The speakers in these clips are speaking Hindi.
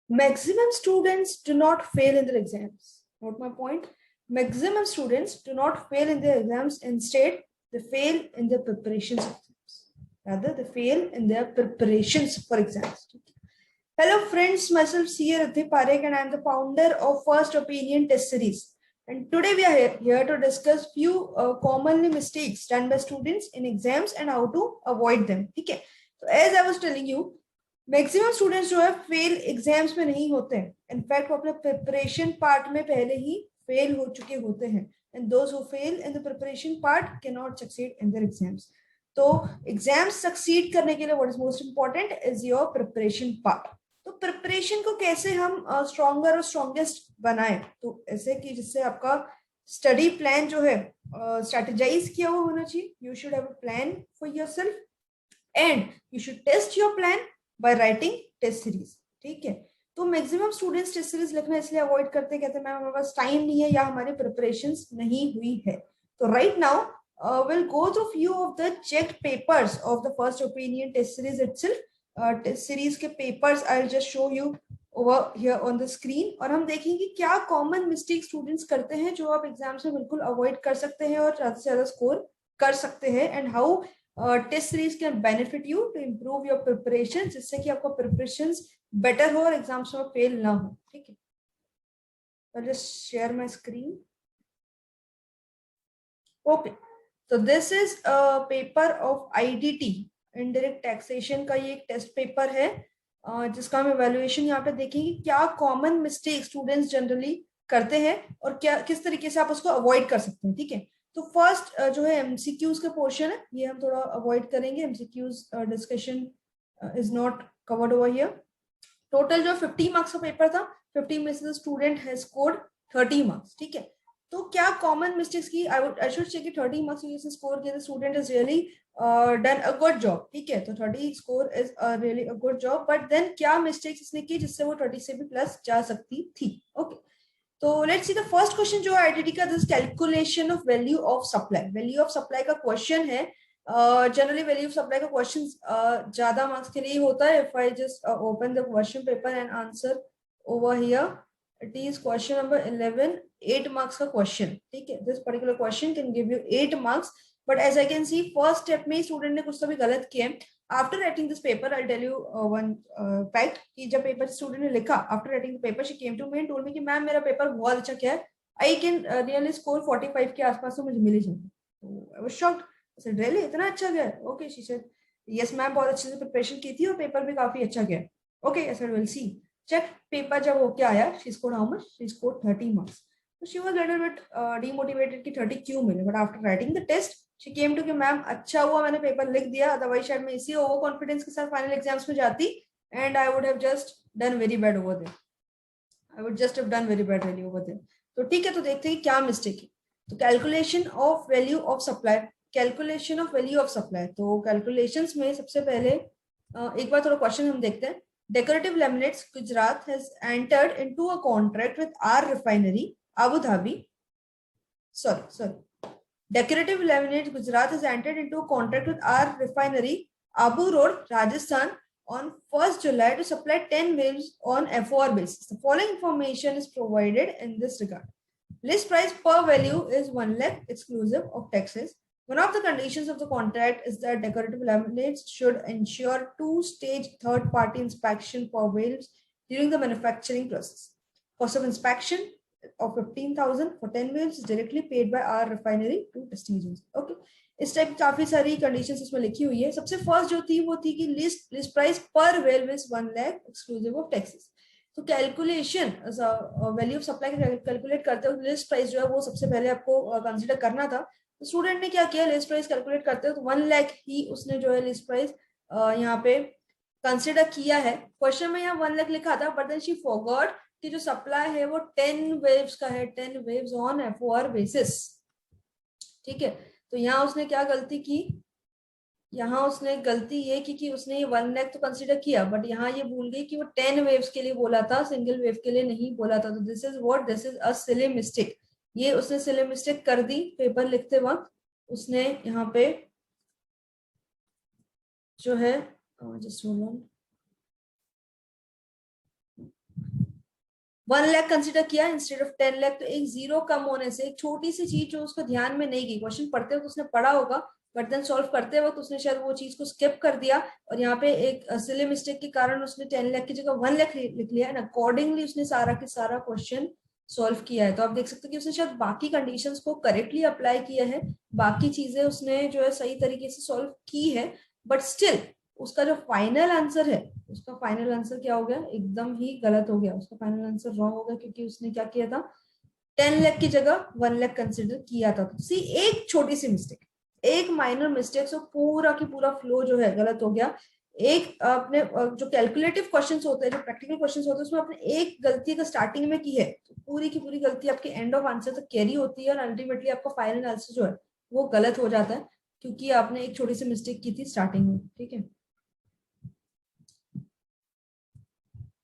maximum students do not fail in their exams. Note my point. Maximum students do not fail in their exams. Instead, they fail in their preparations of exams. Rather, they fail in their preparations for exams. Hello friends, myself CA Riddhi Parekh and I am the founder of First Opinion Test Series. And today we are here to discuss few commonly mistakes done by students in exams and how to avoid them. Okay. So as I was telling you, maximum students जो है फेल एग्जाम्स में नहीं होते हैं. इनफैक्ट वो अपने प्रिपरेशन पार्ट में पहले ही फेल हो चुके होते हैं. And those who fail in the preparation part can not succeed in their exams. तो एग्जाम्स सक्सीड करने के लिए what is most important is your preparation part. तो प्रिपरेशन को कैसे हम स्ट्रॉन्गर और स्ट्रॉन्गेस्ट बनाएं, तो ऐसे कि जिससे आपका स्टडी प्लान जो है स्ट्रेटेजाइज किया हुआ होना चाहिए. You should have a plan for yourself and you should test your plan by writing test series. ठीक है. तो मैक्सिमम स्टूडेंट्स टेस्ट सीरीज लिखना इसलिए अवॉइड करते हैं, कहते हैं मैम हमारे पास टाइम नहीं है या हमारी प्रिपरेशंस नहीं हुई है. तो right now we'll go through few of the checked papers of the first opinion test series itself. Test series के papers I'll just show you over here on the screen. और हम देखेंगे क्या कॉमन मिस्टेक स्टूडेंट्स करते हैं जो आप एग्जाम्स में बिल्कुल अवॉइड कर सकते हैं और ज्यादा से ज्यादा स्कोर कर सकते हैं. And how test series can benefit you to improve your preparation, जिससे कि आपका प्रिपरेशन बेटर हो और एग्जाम्स में फेल ना हो. ठीक है. I'll just share my screen. Okay. So this is a paper of IDT, indirect taxation का ये एक टेस्ट पेपर है जिसका हम इवैल्यूएशन यहाँ पे देखेंगे क्या कॉमन मिस्टेक स्टूडेंट्स जनरली करते हैं और क्या किस तरीके से आप उसको अवॉइड कर सकते हैं. ठीक है. तो फर्स्ट जो है एमसीक्यूज का पोर्शन है, ये हम थोड़ा अवॉइड करेंगे. MCQs discussion is not covered over here. Total जो 50 मार्क्स का पेपर था, 50 में से स्टूडेंट हैज स्कोर्ड 30 मार्क्स. ठीक है. तो क्या कॉमन मिस्टेक्स की आई शुड से 30 मार्क्स से स्कोर किया, student is really done a good job. ठीक है. तो 30 score is really a good job. But then क्या मिस्टेक्स इसने की जिससे वो 30 से भी प्लस जा सकती थी. ओके. तो let's see the first question जो आईडीटी का, this calculation of value of supply. Value of supply का क्वेश्चन है. जनरली वैल्यू ऑफ सप्लाई का क्वेश्चन ज्यादा मार्क्स के लिए होता है. If I just open the question paper and answer over here, it is question number 11, 8 marks का क्वेश्चन. ठीक है. This particular question can give you 8 marks. But as I can C first step में स्टूडेंट ने कुछ तो भी गलत किया है. After writing this paper, I'll tell you one fact कि जब पेपर स्टूडेंट ने लिखा, after writing the paper, she came to me and told me कि मैम मेरा पेपर बहुत अच्छा क्या है, I can really score 45 के आसपास तो मुझे मिल ही जाएगा. तो I was shocked. I said really इतना अच्छा गया? Okay, she said yes ma'am बहुत अच्छे से प्रिपरेशन की थी और पेपर भी काफी अच्छा गया. Okay, I said we'll see. Check paper जब वो क्या आया, she scored how much? She scored 30 marks. So she was a little bit demotivated कि 30 क्यों मिले. But after writing the test, she came to कि मैम अच्छा हुआ मैंने पेपर लिख दिया, अदरवाइज शायद मैं इसी ओवर कॉन्फिडेंस के साथ फाइनल एग्जाम्स में जाती and I would have just done very bad over there. I would just have done very bad really over there. तो ठीक है. तो देखते हैं क्या मिस्टेक है. तो calculation of value of supply. Calculation of value of supply. तो कैलकुलेशंस में सबसे पहले एक बार थोड़ा क्वेश्चन हम देखते हैं. Decorative laminates Gujarat has entered into a contract with R refinery Abu Dhabi. Sorry. Decorative Laminates Gujarat has entered into a contract with our refinery, Abu Road, Rajasthan, on 1st July to supply 10 waves on FOR basis. The following information is provided in this regard. List price per value is 1 lakh exclusive of taxes. One of the conditions of the contract is that Decorative Laminates should ensure 2-stage third-party inspection for waves during the manufacturing process. Cost of inspection of 15,000 for 10 waves is directly paid by our refinery to testing agency. Okay. इस टाइप काफी सारी कंडीशंस इसमें लिखी हुई है. सबसे फर्स्ट जो थी वो थी कि लिस्ट प्राइस पर value is 1 lakh exclusive of taxes. तो calculation value of supply calculate करते हुए लिस्ट प्राइस जो है वो सबसे पहले आपको कंसीडर करना था. तो स्टूडेंट ने क्या किया, लिस्ट प्राइस कैलकुलेट करते हुए 1 लाख ही उसने जो है लिस्ट प्राइस यहाँ पे कंसिडर किया है. क्वेश्चन में यहाँ 1 लाख लिखा था, बट देन शी फॉरगॉट कि जो सप्लाई है वो 10 वेव्स का है, 10 वेव्स ऑन FOR बेसिस. ठीक है. तो यहाँ उसने क्या गलती की, यहाँ उसने गलती ये की कि उसने ये 1 लाख तो कंसीडर किया, बट यहाँ ये भूल गई कि वो 10 वेव्स के लिए बोला था, सिंगल वेव के लिए नहीं बोला था. तो this is a silly mistake. ये उसने सिली मिस्टेक कर दी पेपर लिखते वक्त. उसने यहाँ पे जो है just hold on, 1 lakh consider किया इंस्टेड ऑफ 10 लाख, तो एक जीरो कम होने से एक छोटी सी चीज जो उसको ध्यान में नहीं गई, क्वेश्चन पढ़ते वक्त उसने पढ़ा होगा बट देन सॉल्व करते वक्त उसने शायद वो चीज को स्किप कर दिया, और यहाँ पे एक सिली मिस्टेक के कारण उसने 10 लाख की जगह 1 लाख लिख लिया एंड अकॉर्डिंगली उसने सारा के सारा क्वेश्चन सॉल्व किया है। तो आप देख सकते हैं कि उसने शायद बाकी कंडीशंस को करेक्टली अप्लाई किया है, बाकी चीजें उसने जो है सही तरीके से सॉल्व की है, बट स्टिल उसका जो फाइनल आंसर है, उसका फाइनल आंसर क्या हो गया, एकदम ही गलत हो गया, उसका फाइनल आंसर रॉन्ग हो गया, क्योंकि उसने क्या किया था, 10 लाख की जगह 1 लाख कंसिडर किया था। तो सी एक छोटी सी मिस्टेक, एक माइनर मिस्टेक से पूरा की पूरा फ्लो जो है गलत हो गया। एक अपने जो कैलकुलेटिव क्वेश्चंस होते हैं, जो प्रैक्टिकल क्वेश्चंस होते हैं, उसमें आपने एक गलती अगर स्टार्टिंग में की है तो पूरी की पूरी गलती आपके एंड ऑफ आंसर तक कैरी होती है, और अल्टीमेटली आपका फाइनल आंसर जो है वो गलत हो जाता है, क्योंकि आपने एक छोटी सी मिस्टेक की थी स्टार्टिंग में। ठीक है,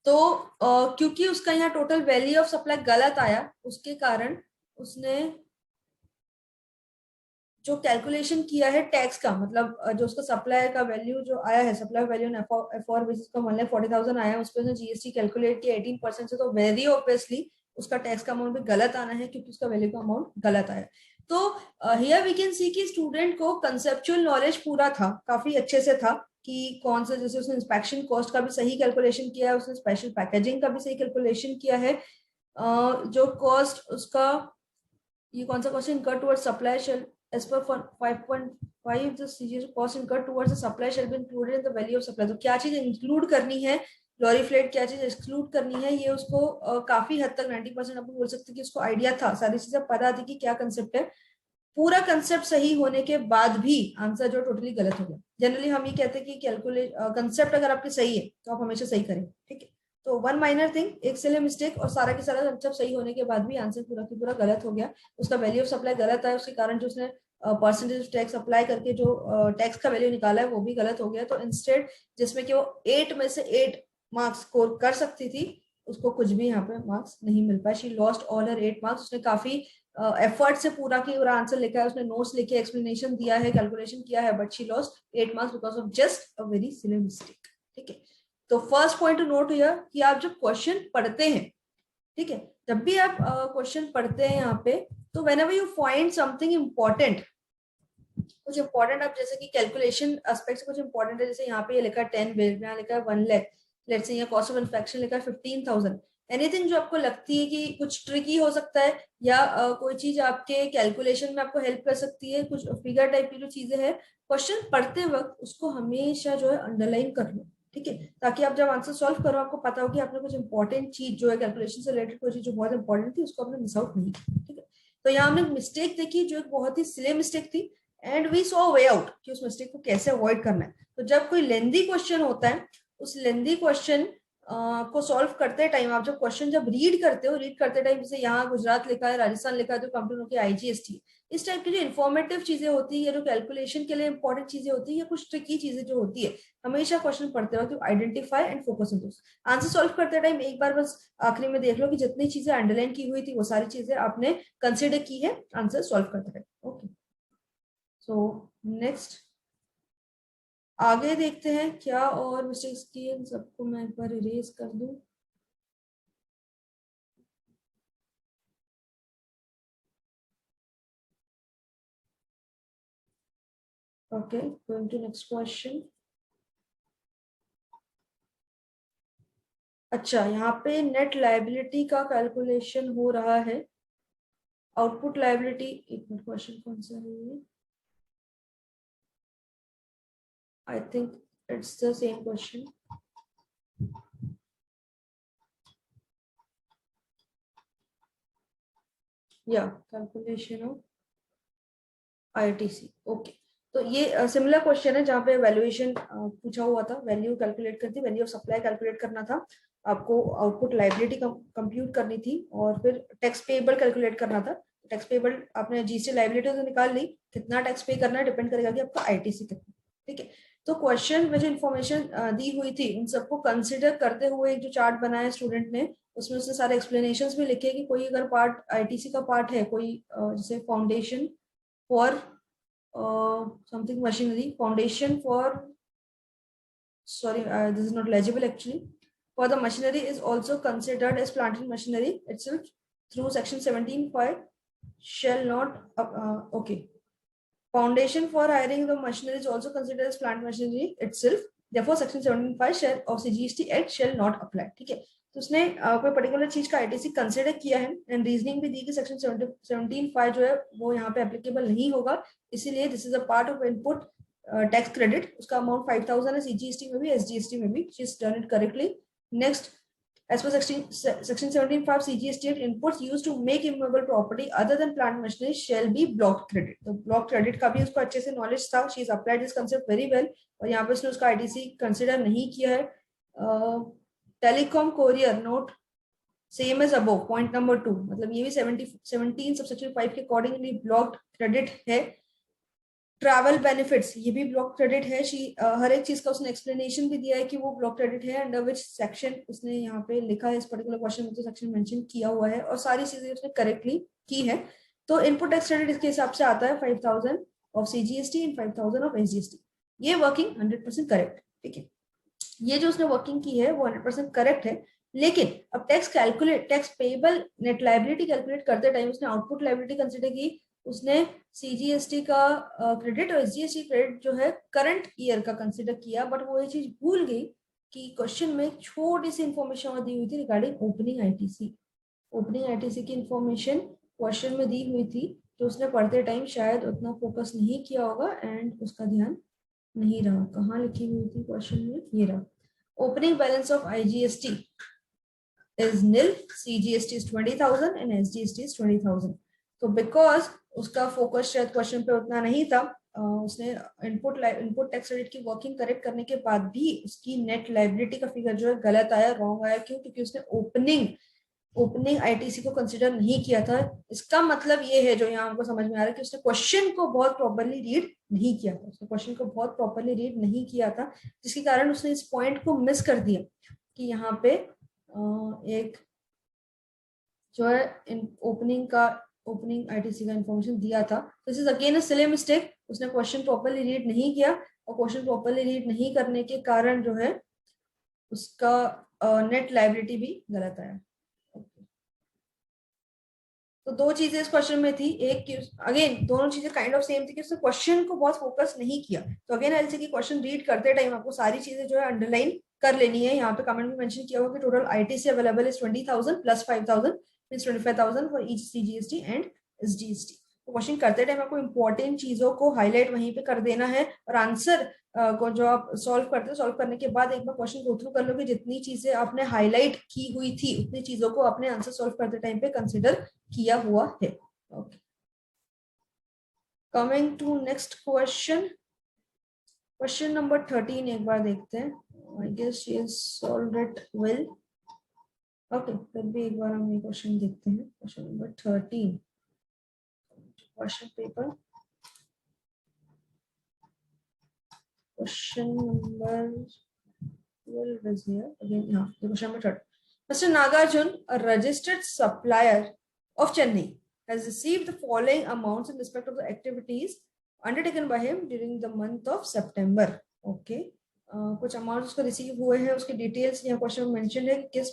तो क्योंकि उसका यहाँ टोटल वैल्यू ऑफ सप्लाई गलत आया, उसके कारण उसने जो कैलकुलेशन किया है टैक्स का, मतलब जो उसका सप्लाई का वैल्यू जो आया है, सप्लाई वैल्यू एफओर बेसिस का 1,40,000 आया है, उस पर उसने जीएसटी कैलकुलेट किया 18% से, तो वेरी ऑब्वियसली उसका टैक्स का अमाउंट भी गलत आना है, क्योंकि उसका वैल्यू का अमाउंट गलत आया। तो हियर वी कैन सी कि स्टूडेंट को कंसेप्चुअल नॉलेज पूरा था, काफी अच्छे से था, कि कौन सा, जैसे उसने इंस्पेक्शन कॉस्ट का भी सही कैलकुलेशन किया है, उसने स्पेशल पैकेजिंग का भी सही कैलकुलेशन किया है, जो कॉस्ट उसका, ये कौन सा question, incurred towards supply shall as per 5.5 the CGS cost incurred towards the supply shall be included in the value of supply। तो क्या चीज इंक्लूड करनी है, ग्लोरीफ्लेट क्या चीज एक्सक्लूड करनी है, ये उसको काफी हद तक 90% आपको बोल सकते हैं कि उसको आइडिया था, सारी चीजें पता थी कि क्या कंसेप्ट है। पूरा कंसेप्ट सही होने के बाद भी आंसर जो टोटली गलत हो गया। जनरली हम ये कहते हैं कि कैलकुलेट कंसेप्ट अगर आपके सही है तो आप हमेशा सही करें। ठीक है, तो वन माइनर थिंग, एक सिले मिस्टेक, और सारा के सारा कंसेप्ट सही होने के बाद भी आंसर पूरा की पूरा गलत हो गया। उसका वैल्यू ऑफ सप्लाई गलत है, उसके कारण जो उसने परसेंटेज टैक्स अप्लाई करके जो टैक्स का वैल्यू निकाला है वो भी गलत हो गया। तो इंस्टेड जिसमें कि वो 8 में से 8 मार्क्स स्कोर कर सकती थी, उसको कुछ भी यहाँ पे मार्क्स नहीं मिल पाए। She lost all her 8 marks. उसने काफी एफर्ट से पूरा की पूरा आंसर लिखा है, उसने नोट्स लिखे, एक्सप्लेनेशन दिया है, कैलकुलेशन किया है, but she lost 8 marks because of just a very silly mistake. ठीक है, तो first point two note here कि आप जब क्वेश्चन पढ़ते हैं, ठीक है, जब भी आप क्वेश्चन पढ़ते हैं यहाँ पे, तो whenever you find something important, कुछ इंपॉर्टेंट आप जैसे कि कैलकुलेशन एस्पेक्ट से कुछ इंपॉर्टेंट है, जैसे यहाँ पे ये लिखा है 10 बिल, यहाँ लिखा है 1 लाख, लेट्स से यहाँ कॉस्ट ऑफ इंस्पेक्शन लिखा है 15,000, एनीथिंग जो आपको लगती है कि कुछ ट्रिकी हो सकता है, या कोई चीज आपके कैलकुलेशन में आपको हेल्प कर सकती है, कुछ फिगर टाइप की जो चीजें हैं, क्वेश्चन पढ़ते वक्त उसको हमेशा जो है अंडरलाइन कर लो। ठीक है, ताकि आप जब आंसर सॉल्व करो आपको पता हो कि आपने कुछ इंपॉर्टेंट चीज जो है कैलकुलेशन से रिलेटेड कोई चीज जो बहुत इंपॉर्टेंट थी उसको आपने मिस आउट नहीं किया। ठीक है, तो यहाँ हमने मिस्टेक देखी जो एक बहुत ही सिले मिस्टेक थी, and we saw way out कि उस मिस्टेक को कैसे अवॉइड करना है। तो जब कोई लेंदी क्वेश्चन होता है, उस लेंदी क्वेश्चन को सॉल्व करते टाइम, आप जब क्वेश्चन जब रीड करते हो, रीड करते टाइम जैसे यहाँ गुजरात लिखा है, राजस्थान लिखा है, तो कंप्यूटर की आईजीएसटी, इस टाइप की जो इन्फॉर्मेटिव चीजें होती है, या जो कैलकुलेशन के लिए इंपॉर्टेंट चीजें होती है, या कुछ ट्रिकी चीजें जो होती है, हमेशा क्वेश्चन पढ़ते वक्त identify and focus on those. Answer solve करते टाइम एक बार बस आखिरी में देख लो कि जितनी चीजें अंडरलाइन की हुई थी वो सारी चीजें आपने कंसिडर की है आंसर सॉल्व करते टाइम। ओके, सो नेक्स्ट आगे देखते हैं क्या और मिस्टेक्स की, इन सबको मैं एक बार इरेज कर दूं। Okay, going to next question. अच्छा, यहाँ पे नेट लायबिलिटी का कैलकुलेशन हो रहा है, आउटपुट लायबिलिटी, एक मिनट क्वेश्चन कौन सा है ये, I think it's the same question, या कैलकुलेशन ऑफ आईटीसी। ओके, तो ये सिमिलर क्वेश्चन है जहाँ पे वैल्यूएशन पूछा हुआ था, वैल्यू कैलकुलेट करती, वैल्यू ऑफ सप्लाई कैलकुलेट करना था आपको, आउटपुट लायबिलिटी कंप्यूट करनी थी, और फिर टैक्स पेबल कैलकुलेट करना था। टैक्स पेबल आपने जीएसटी लायबिलिटी तो निकाल ली, कितना टैक्स पे करना है डिपेंड करेगा कि आपका आईटीसी कितना। ठीक है, तो क्वेश्चन में जो इन्फॉर्मेशन दी हुई थी उन सबको कंसिडर करते हुए एक जो चार्ट बनाया स्टूडेंट ने, उसमें उसने सारे एक्सप्लेनेशन भी लिखे कि कोई अगर पार्ट आईटीसी का पार्ट है, कोई जैसे foundation for something machinery, foundation for, sorry, this is not legible actually, for the machinery is also considered as plant and machinery itself through section 17(5) shall not okay. Foundation for hiring the machinery is also considered as plant machinery itself, therefore section 17(5) shall of CGST Act shall not apply. ठीक है, तो उसने कोई पर्टिकुलर चीज का आईटीसी कंसिडर किया है एंड रीजनिंग भी दी कि सेक्शन 17(5) जो है वो यहाँ पे एप्लीकेबल नहीं होगा, इसीलिए this is a part of input tax credit. उसका अमाउंट 5,000 है सीजीएसटी में भी एसजीएसटी में भी. She is done it correctly. Next, as per section 17(5) CGST Act, inputs used to make immovable property other than plant machinery shall be blocked credit. तो block credit का भी उसको अच्छे से नॉलेज था. She has applied this concept very well. और यहाँ पे उसने उसका आईटीसी कंसिडर नहीं किया है. Telecom courier note same as above point number 2, मतलब ये भी 17 सबसेक्शन 5 के अकॉर्डिंगली ब्लॉक्ड क्रेडिट है. ट्रैवल बेनिफिट्स ये भी ब्लॉक क्रेडिट है. हर एक चीज का उसने एक्सप्लेनेशन भी दिया है कि वो ब्लॉक क्रेडिट है, अंडर विच सेक्शन उसने यहाँ पे लिखा है. इस पर्टिकुलर क्वेश्चन में तो सेक्शन मेंशन किया हुआ है और सारी चीजें उसने करेक्टली की है. तो इनपुट टैक्स क्रेडिट इसके हिसाब से आता है 5,000 of CGST and 5,000 of SGST. ये वर्किंग 100% करेक्ट. ठीक है, ये जो उसने वर्किंग की है वो 100% करेक्ट है. लेकिन अब tax payable net liability calculate करते टाइम उसने आउटपुट लायबिलिटी कंसिडर की. उसने सीजीएसटी का क्रेडिट और एसजीएसटी क्रेडिट जो है करंट ईयर का कंसिडर किया, बट वो ये चीज भूल गई कि क्वेश्चन में छोटी सी इंफॉर्मेशन दी हुई थी regarding opening ITC. Opening ITC की इंफॉर्मेशन क्वेश्चन में दी हुई थी, तो उसने पढ़ते टाइम शायद उतना फोकस नहीं किया होगा एंड उसका ध्यान नहीं रहा. कहाँ लिखी हुई थी क्वेश्चन में, ये रहा. Opening balance of IGST is nil, CGST is 20,000 and SGST is 20,000. तो बिकॉज उसका फोकस शायद क्वेश्चन पे उतना नहीं था, उसने इनपुट टैक्स क्रेडिट की वर्किंग करेक्ट करने के बाद भी उसकी नेट लायबिलिटी का फिगर जो है गलत आया, रॉन्ग आया. क्यों? क्योंकि उसने ओपनिंग आईटीसी को कंसिडर नहीं किया था. इसका मतलब ये है जो यहाँ हमको समझ में आ रहा है कि उसने क्वेश्चन को बहुत प्रॉपर्ली रीड नहीं किया था. उसने क्वेश्चन को बहुत प्रॉपर्ली रीड नहीं किया था, जिसके कारण उसने इस पॉइंट को मिस कर दिया कि यहाँ पे एक जो है ओपनिंग आईटीसी का इंफॉर्मेशन दिया था. This is again a silly mistake. उसने क्वेश्चन प्रॉपर्ली रीड नहीं किया और क्वेश्चन प्रॉपर्ली रीड नहीं करने के कारण जो है उसका नेट लायबिलिटी भी गलत आया. तो दो चीजें इस क्वेश्चन में थी. एक अगेन दोनों चीजें काइंड ऑफ सेम थी कि उसने क्वेश्चन को बहुत फोकस नहीं किया. तो अगेन ऐसे कि क्वेश्चन रीड करते टाइम आपको सारी चीजें जो है अंडरलाइन कर लेनी है. यहाँ पे कमेंट में मेंशन किया हुआ कि total ITC available is 20,000 plus 5,000 means 25,000 for each CGST and SGST. तो क्वेश्चन करते टाइम आपको इंपॉर्टेंट चीजों को हाईलाइट वहीं पे कर देना है और आंसर को जो आप सॉल्व करते हो, सॉल्व करने के बाद एक बार क्वेश्चन गो थ्रू कर लो कि जितनी चीजें आपने हाईलाइट की हुई थी उतनी चीजों को आपने आंसर सॉल्व करते टाइम पे कंसिडर किया हुआ है. Okay, coming to next question. Question number 13 एक बार देखते हैं. I guess she has solved it well. Okay, फिर भी एक बार हम ये क्वेश्चन देखते हैं. Question number 13 question paper. Question number 12 is here again. Yeah, question number 13. Mr. Nagarjun, a registered supplier of Chennai, has received the following amounts in respect of the activities undertaken by him during the month of September. Okay, कुछ अमाउंट उसको रिसीव हुए हैं, उसकी डिटेल्स यहाँ क्वेश्चन में मेंशन है कि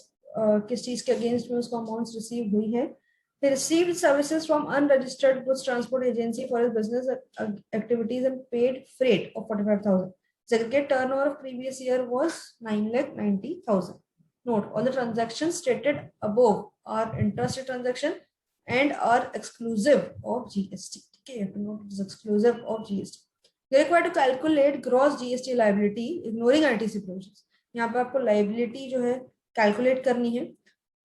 किस चीज के अगेंस्ट में उसको अमाउंट्स रिसीव हुई है. He received services from unregistered goods transport agency for his business activities and paid freight of 45,000. The aggregate turnover of previous year was 9,90,000. Note, all the transactions stated above are intrastate transaction and are exclusive of GST. Okay, you have to note it is exclusive of GST. You are required to calculate gross GST liability ignoring ITC provisions. यहाँ पे आपको liability जो है calculate करनी है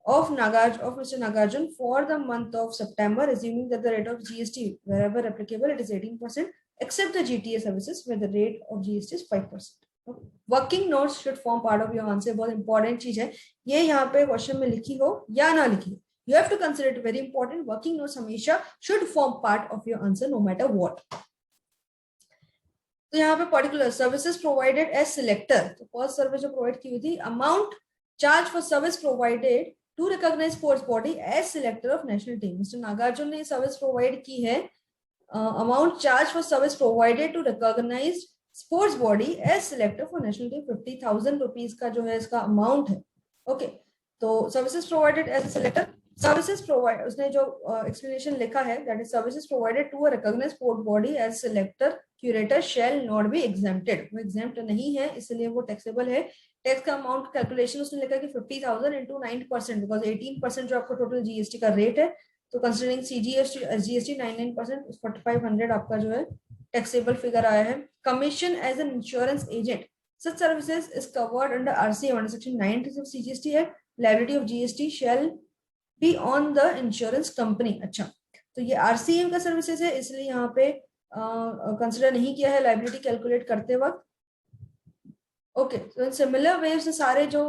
of Mr. Nagarjun for the month of September, assuming that the rate of GST wherever applicable it is 18%, except the GTA services where the rate of GST is 5%. Working notes should form part of your answer. बहुत important चीज है ये, यहाँ पे क्वेश्चन में लिखी हो या ना लिखी हो, you have to consider it very important. Working notes हमेशा should form part of your answer no matter what. तो यहाँ पे particular services provided as selector. तो फर्स्ट सर्विस जो प्रोवाइड की हुई थी, amount charge for service provided to recognize sports body as selector of national team. Mr. Nagarjun ने सर्विस प्रोवाइड की है. Amount charge for service provided to recognise sports body as selector for national team 50,000 rupees का जो है इसका अमाउंट है. ओके, तो services provided as a selector, services provide, उसने जो एक्सप्लेनेशन लिखा है that is services provided to a recognised port body as selector curator shall not be exempted, वो एग्जेम्प्ट नहीं है इसलिए वो टैक्सेबल है। टैक्स का अमाउंट कैलकुलेशन उसने लिखा कि 50,000 इंटू 9%, बिकॉज 18% जो आपका टोटल जीएसटी का रेट है, तो कंसिडरिंग सीजीएसटी एसजीएसटी 99%, 4500 आपका जो है टैक्सेबल फिगर आया है। Commission as an insurance agent, such services is covered under RCM under section 9 of CGST है, liability of GST shall be on the insurance company। अच्छा, तो ये RCM का सर्विसेज है इसलिए यहाँ पे कंसिडर नहीं किया है लाइबिलिटी कैलकुलेट करते वक्त। ओके, तो सिमिलर वे से सारे जो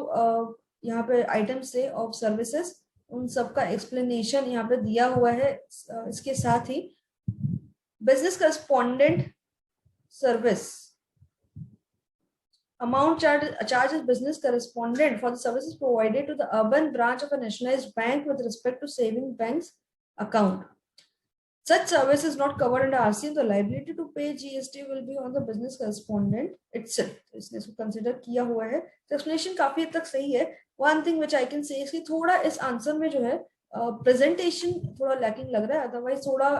यहाँ पे आइटम्स थे ऑफ सर्विसेज उन सबका एक्सप्लेनेशन यहाँ पे दिया हुआ है। इसके साथ ही business correspondent service amount charged as business correspondent for the services provided to the urban branch of a nationalized bank with respect to saving bank's account. Such service is not covered under RCM. The liability to pay GST will be on the business correspondent itself. तो इसने इसको कंसिडर किया हुआ है। तो एक्सप्लेनेशन काफी हद तक सही है। One thing which I can say इसकी थोड़ा इस आंसर में जो है प्रेजेंटेशन थोड़ा लैकिंग लग रहा है, अदरवाइज थोड़ा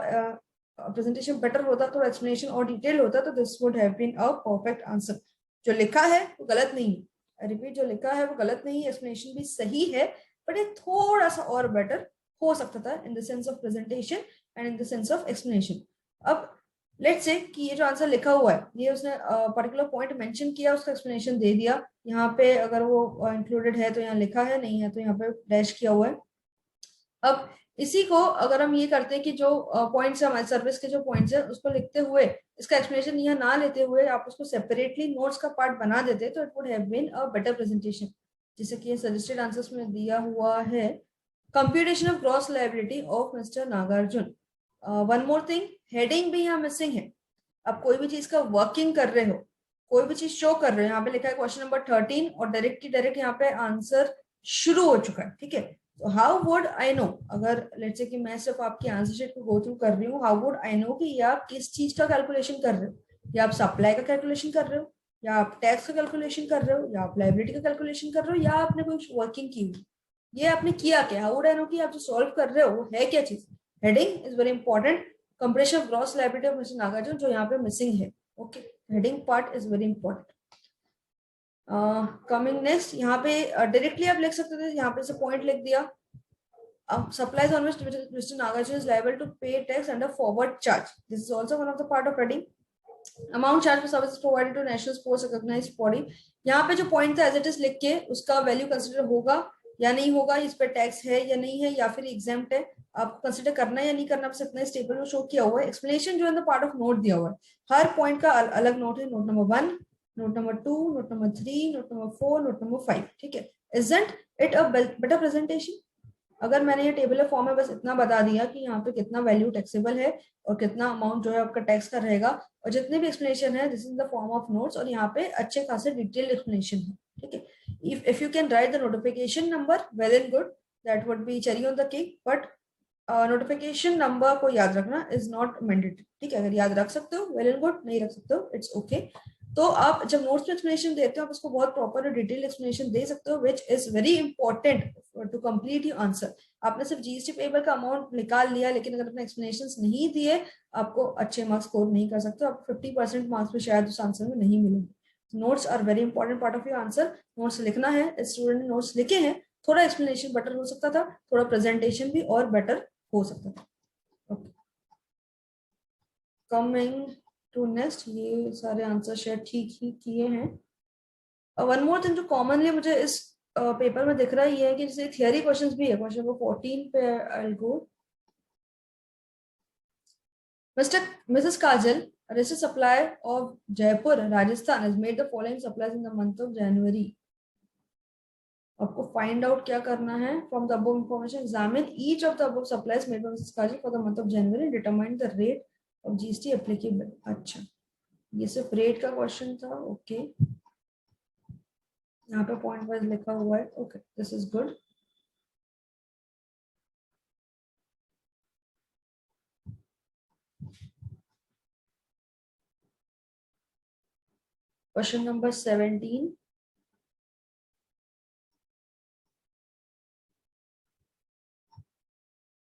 प्रेजेंटेशन बेटर होता, थोड़ा एक्सप्लेनेशन और डिटेल होता तो this would have been a perfect answer. जो लिखा है वो गलत नहीं है, रिपीट, जो लिखा है वो गलत नहीं है, एक्सप्लेनेशन भी सही है, बट ये थोड़ा सा और बेटर हो सकता था in the sense of presentation and in the sense of explanation. अब लेट्स से कि ये जो आंसर लिखा हुआ है ये उसने पर्टिकुलर पॉइंट मेंशन किया, उसका एक्सप्लेनेशन दे दिया, यहाँ पे अगर वो इंक्लूडेड है तो यहाँ लिखा है, नहीं है तो यहाँ पे डैश किया हुआ है। अब इसी को अगर हम ये करते हैं कि जो पॉइंट्स है हमारे सर्विस के जो पॉइंट्स है उसको लिखते हुए इसका एक्सप्लेनेशन यहाँ ना लेते हुए आप उसको सेपरेटली नोट्स का पार्ट बना देते तो it would have been a better presentation, जैसे कि सजेस्टेड आंसर्स में दिया हुआ है। Computation of gross liability of mister Nagarjun. One more thing, heading भी यहाँ मिसिंग है। आप कोई भी चीज का वर्किंग कर रहे हो, कोई भी चीज शो कर रहे हो, यहाँ पे लिखा है क्वेश्चन नंबर 13 और डायरेक्ट की डायरेक्ट यहाँ पे आंसर शुरू हो चुका है, ठीक है। तो हाउ वुड आई नो, अगर लेट्स से कि मैं सिर्फ आपकी आंसर शीट को गो थ्रू कर रही हूँ, हाउ वुड आई नो कि ये आप किस चीज का कैलकुलेशन कर रहे हो, या आप सप्लाई का कैलकुलेशन कर रहे हो, या आप टैक्स का कैलकुलेशन कर रहे हो, या आप लाइबिलिटी का कैलकुलेशन कर रहे हो, या आपने कोई वर्किंग की हुई, ये आपने किया क्या, हाउ वुड आई नो कि आप जो सॉल्व कर रहे हो वो है क्या चीज। Heading is very important. Compression of gross liability of mister Nagarjun जो यहाँ पे मिसिंग है, okay, heading part is very important. Coming next, यहाँ पे डायरेक्टली आप लिख सकते थे, यहाँ पे से पॉइंट लिख दिया, supplies on which Mr. Nagarjuna is liable to pay tax under forward charge. This is also one of the part of heading. Amount charged for services provided to national sports recognized body. यहाँ पे जो पॉइंट था एज इट इज लिख के उसका वैल्यू कंसिडर होगा या नहीं होगा, इस पे टैक्स है या नहीं है, या फिर एग्जेम्प्ट है, आपको कंसिडर करना है या नहीं करना, बस इतना स्टेबल में शो किया हुआ है। एक्सप्लेनेशन जो है पार्ट ऑफ नोट दिया हुआ है, हर पॉइंट का अलग नोट है, note number 1, note number 2, note number 3, note number 4, note number 5, ठीक है। Isn't it a better presentation? अगर मैंने ये टेबल फॉर्म में बस इतना बता दिया कि यहाँ पे कितना वैल्यू टैक्सेबल है और कितना अमाउंट जो है आपका टैक्स का रहेगा, और जितने भी एक्सप्लेनेशन है this is the form of notes, और यहाँ पे अच्छे खासे डिटेल एक्सप्लेनेशन है, ठीक है। If you can write the notification number well and good, that would be cherry on the cake, but notification number को याद रखना इज नॉट मैंडेटरी, ठीक है। अगर याद रख सकते हो वेल एंड गुड, नहीं रख सकते हो इट्स ओके। तो आप जब नोट्स में एक्सप्लेनेशन देते हो आप उसको बहुत प्रॉपर और डिटेल एक्सप्लेनेशन दे सकते हो, which is very important to complete your answer. आपने सिर्फ जीएसटी पेपर का अमाउंट निकाल लिया लेकिन अगर अपने एक्सप्लेनेशन नहीं दिए आपको अच्छे मार्क्स स्कोर नहीं कर सकते, आपको 50% मार्क्स भी शायद उस आंसर में नहीं मिलेंगे। Notes are very important part of your answer. Notes लिखना है, स्टूडेंट ने नोट्स लिखे हैं, थोड़ा एक्सप्लेनेशन बेटर हो सकता था, थोड़ा प्रेजेंटेशन भी और बेटर हो सकता था। ओके, कमिंग टू नेक्स्ट, ये सारे आंसर शायद ठीक ही किए हैं। वन मोर थिंग जो कॉमनली मुझे इस पेपर में दिख रहा है ये है कि जैसे थियरी क्वेश्चंस भी है, क्वेश्चन नंबर 14 पे I will go. Mrs. Kajal, a registered supplier of Jaipur, Rajasthan, has made the following supplies in the month of January. आपको फाइंड आउट क्या करना है, from the above information examine each of the above supplies made by Mrs Kajal for the month of January and determine the rate of GST applicable. अच्छा, ये सिर्फ रेट का क्वेश्चन था, ओके। यहाँ पे पॉइंट वाइज लिखा हुआ है, okay, this is good. Question number 17,